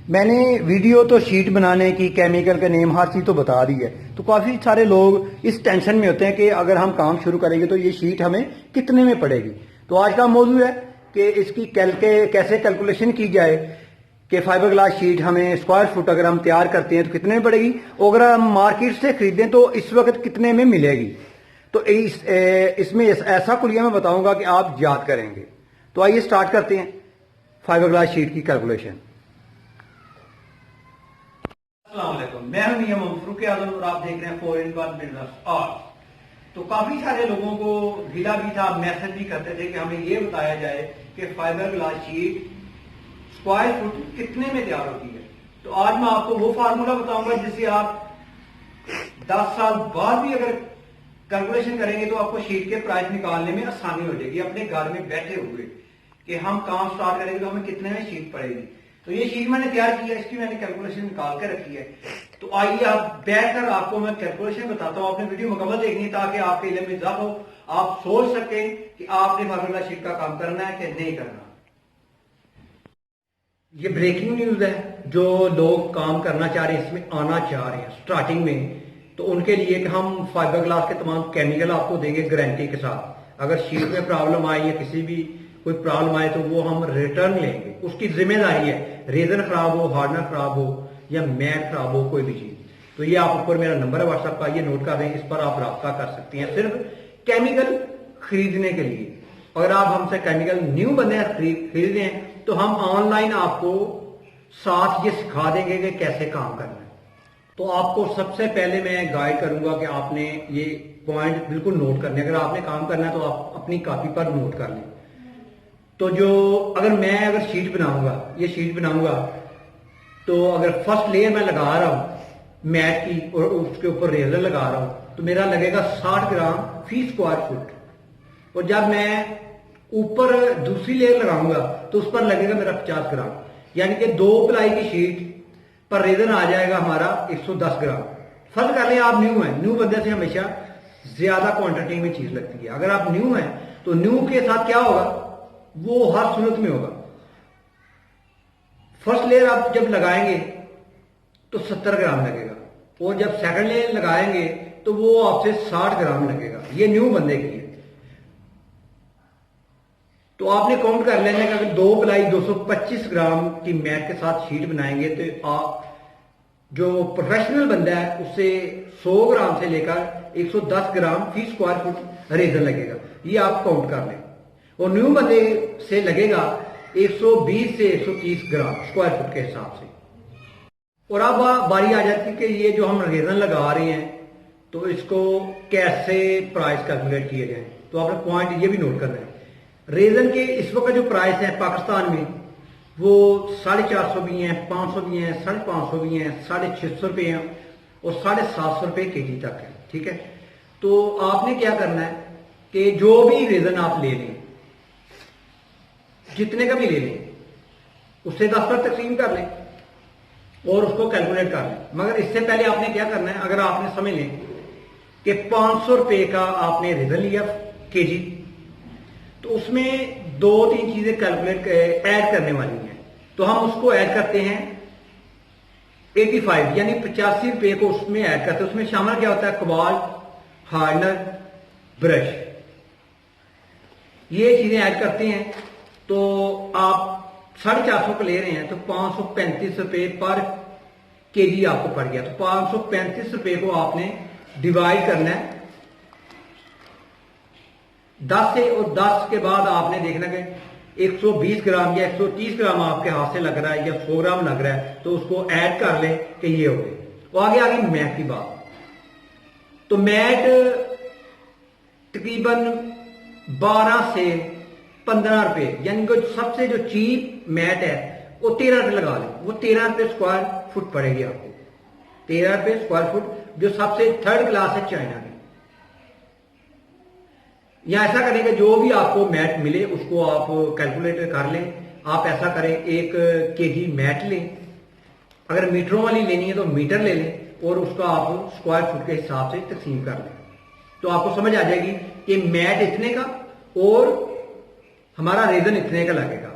मैंने वीडियो तो शीट बनाने की, केमिकल का नेम, हर चीज़ तो बता दी है। तो काफ़ी सारे लोग इस टेंशन में होते हैं कि अगर हम काम शुरू करेंगे तो ये शीट हमें कितने में पड़ेगी। तो आज का मौजूद है कि इसकी कैसे कैलकुलेशन की जाए कि फाइबर ग्लास शीट हमें स्क्वायर फुट अगर हम तैयार करते हैं तो कितने में पड़ेगी, और अगर हम मार्केट से खरीदें तो इस वक्त कितने में मिलेगी। तो इसमें ऐसा कुलिया मैं बताऊंगा कि आप याद करेंगे। तो आइए स्टार्ट करते हैं फाइबर ग्लास शीट की कैलकुलेशन। अस्सलामुअलैकुम, मैं हूं मियां मोहम्मद फरूक आजम और आप देख रहे हैं 4-in-1 बिजनेस आर्ट। तो काफी सारे लोगों को गिला भी था, मैसेज भी करते थे कि हमें यह बताया जाए कि fibre glass sheet square foot कितने में तैयार होती है। तो आज मैं आपको वो फार्मूला बताऊंगा जिससे आप 10 साल बाद भी अगर कैलकुलेशन करेंगे तो आपको शीट के प्राइस निकालने में आसानी हो जाएगी, अपने घर में बैठे हुए कि हम काम स्टार्ट करेंगे तो हमें कितने में शीट पड़ेगी। तो ये शीट मैंने तैयार की है, इसकी मैंने कैलकुलेशन निकाल के रखी है। तो आइए आप बैठकर आपको मैं कैलकुलेशन बताता हूं। आपने वीडियो मुकम्मल देखनी ताकि आपके इल्म में इजाफा हो, आप सोच सकें कि आपने फाइबर ग्लास शीट का काम करना है कि नहीं करना। ये ब्रेकिंग न्यूज है, जो लोग काम करना चाह रहे हैं, इसमें आना चाह रहे हैं स्टार्टिंग में, तो उनके लिए कि हम फाइबर ग्लास के तमाम केमिकल आपको देंगे गारंटी के साथ। अगर शीट में प्रॉब्लम आए या किसी भी कोई प्रॉब्लम आए तो वो हम रिटर्न लेंगे, उसकी जिम्मेदारी है। रेजन खराब हो, हार्डनर खराब हो या मैट खराब हो, कोई भी चीज, तो ये आप ऊपर मेरा नंबर है व्हाट्सएप का, ये नोट कर दें, इस पर आप रब्ता कर सकते हैं सिर्फ केमिकल खरीदने के लिए। अगर आप हमसे केमिकल न्यू बंदे खरीदने हैं तो हम ऑनलाइन आपको साथ ये सिखा देंगे कि कैसे काम करना है। तो आपको सबसे पहले मैं गाइड करूंगा कि आपने ये पॉइंट बिल्कुल नोट करने, अगर आपने काम करना है तो आप अपनी कॉपी पर नोट कर लें। तो अगर शीट बनाऊंगा, ये शीट बनाऊंगा, तो अगर फर्स्ट लेयर मैं लगा रहा हूं मैट की और उसके ऊपर रेजर लगा रहा हूं तो मेरा लगेगा 60 ग्राम फी स्क्वायर फुट। और जब मैं ऊपर दूसरी लेयर लगाऊंगा तो उस पर लगेगा मेरा 50 ग्राम, यानी कि 2 प्लाई की शीट पर रेजन आ जाएगा हमारा 110 ग्राम। फर्ज कर लें आप न्यू हैं, न्यू बंदे से हमेशा ज्यादा क्वांटिटी में चीज लगती है। अगर आप न्यू हैं तो न्यू के साथ क्या होगा, वो हर सूरत में होगा। फर्स्ट लेयर आप जब लगाएंगे तो 70 ग्राम लगेगा, और जब सेकंड लेयर लगाएंगे तो वो आपसे 60 ग्राम लगेगा। ये न्यू बंदे की है। तो आपने काउंट कर लेना कि अगर 2 प्लाई 225 ग्राम की मैट के साथ शीट बनाएंगे तो आप जो प्रोफेशनल बंदा है उससे 100 ग्राम से लेकर 110 ग्राम फी स्क्वायर फुट रेजर लगेगा, ये आप काउंट कर लें। और न्यू बंदे से लगेगा 120 से 130 ग्राम स्क्वायर फुट के हिसाब से। और अब बारी आ जाती है कि ये जो हम रेजन लगा रहे हैं तो इसको कैसे प्राइस कैलकुलेट किए जाए। तो आपने पॉइंट ये भी नोट करना है, रेजन के इस वक्त जो प्राइस है पाकिस्तान में वो 450 भी हैं, 500 भी हैं, 550 भी हैं, 650 रुपये हैं और 750 रुपये केजी तक है। ठीक है, तो आपने क्या करना है कि जो भी रेजन आप ले लें, जितने का भी ले लें, उससे 10 पर तकसीम कर लें और उसको कैलकुलेट कर लें। मगर इससे पहले आपने क्या करना है, अगर आपने समझ लें कि 500 रुपये का आपने रेजन लिया केजी, तो उसमें 2-3 चीजें कैलकुलेट ऐड करने वाली हैं। तो हम उसको ऐड करते हैं 85, यानी 85 रुपये को उसमें ऐड करते हैं। उसमें शामिल क्या होता है, क्वार्ट, हार्डनर, ब्रश, ये चीजें ऐड करते हैं। तो आप 450 का ले रहे हैं तो 535 रुपये पर केजी आपको पड़ गया। तो 535 रुपये को आपने डिवाइड करना है 10 से, और 10 के बाद आपने देखना कि 120 ग्राम या 130 ग्राम आपके हाथ से लग रहा है या 100 ग्राम लग रहा है, तो उसको ऐड कर लें कि ये हो गए। तो आगे आ गई मैट की बात। तो मैट तकरीबन 12 से 15 रुपये, यानी कि सबसे जो चीप मैट है वो 13 रुपये लगा लें, वो 13 रुपये स्क्वायर फुट पड़ेगी आपको, 13 रुपये स्क्वायर फुट, जो सबसे थर्ड क्लास है चाइना की। या ऐसा करें कि जो भी आपको मैट मिले उसको आप कैलकुलेट कर लें। आप ऐसा करें, 1 केजी मैट लें, अगर मीटरों वाली लेनी है तो मीटर ले लें और उसका आप स्क्वायर फुट के हिसाब से तकसीम कर लें। तो आपको समझ आ जाएगी कि मैट इतने का और हमारा रेजन इतने का लगेगा।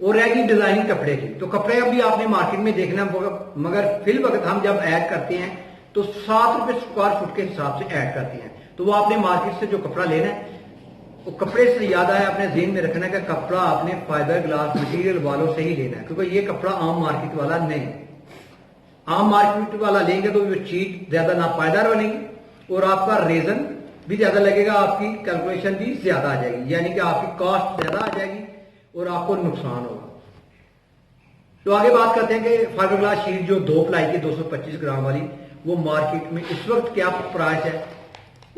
और रहेगी डिजाइनिंग कपड़े की। तो कपड़े अभी आपने मार्केट में देखना, मगर फिल वक्त हम जब ऐड करते हैं तो 7 रुपए स्क्वायर फुट के हिसाब से ऐड करते हैं। तो वो आपने मार्केट से जो कपड़ा लेना है, वो कपड़े से याद आया अपने जेहन में रखना है कि कपड़ा आपने फाइबर ग्लास मटेरियल वालों से ही लेना है, क्योंकि ये कपड़ा आम मार्केट वाला नहीं है। आम मार्केट वाला लेंगे तो ये चीज ज्यादा नापायदार बनेगी और आपका रेजन भी ज्यादा लगेगा, आपकी कैलकुलेशन भी ज्यादा आ जाएगी, यानी कि आपकी कॉस्ट ज्यादा आ जाएगी और आपको नुकसान होगा। तो आगे बात करते हैं कि फाइबर ग्लास शीट जो 2 प्लाई की 225 ग्राम वाली, वो मार्केट में इस वक्त क्या प्राइस है,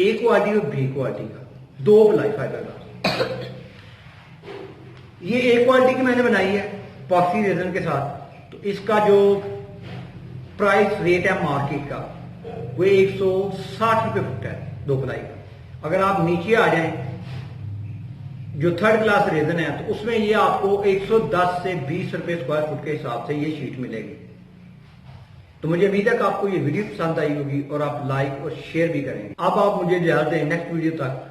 ए क्वालिटी और बी क्वालिटी का 2 प्लाई फाइबर ग्लास। ये ए क्वालिटी की मैंने बनाई है पॉक्सी रेजन के साथ, तो इसका जो प्राइस रेट है मार्केट का वो 160 रुपए फुट है 2 प्लाई का। अगर आप नीचे आ जाएं जो 3rd क्लास रेजन है, तो उसमें ये आपको 110 से 20 रुपए स्क्वायर फुट के हिसाब से ये शीट मिलेगी। तो मुझे उम्मीद है कि आपको ये वीडियो पसंद आई होगी और आप लाइक और शेयर भी करेंगे। अब आप मुझे इजाजत दें, नेक्स्ट वीडियो तक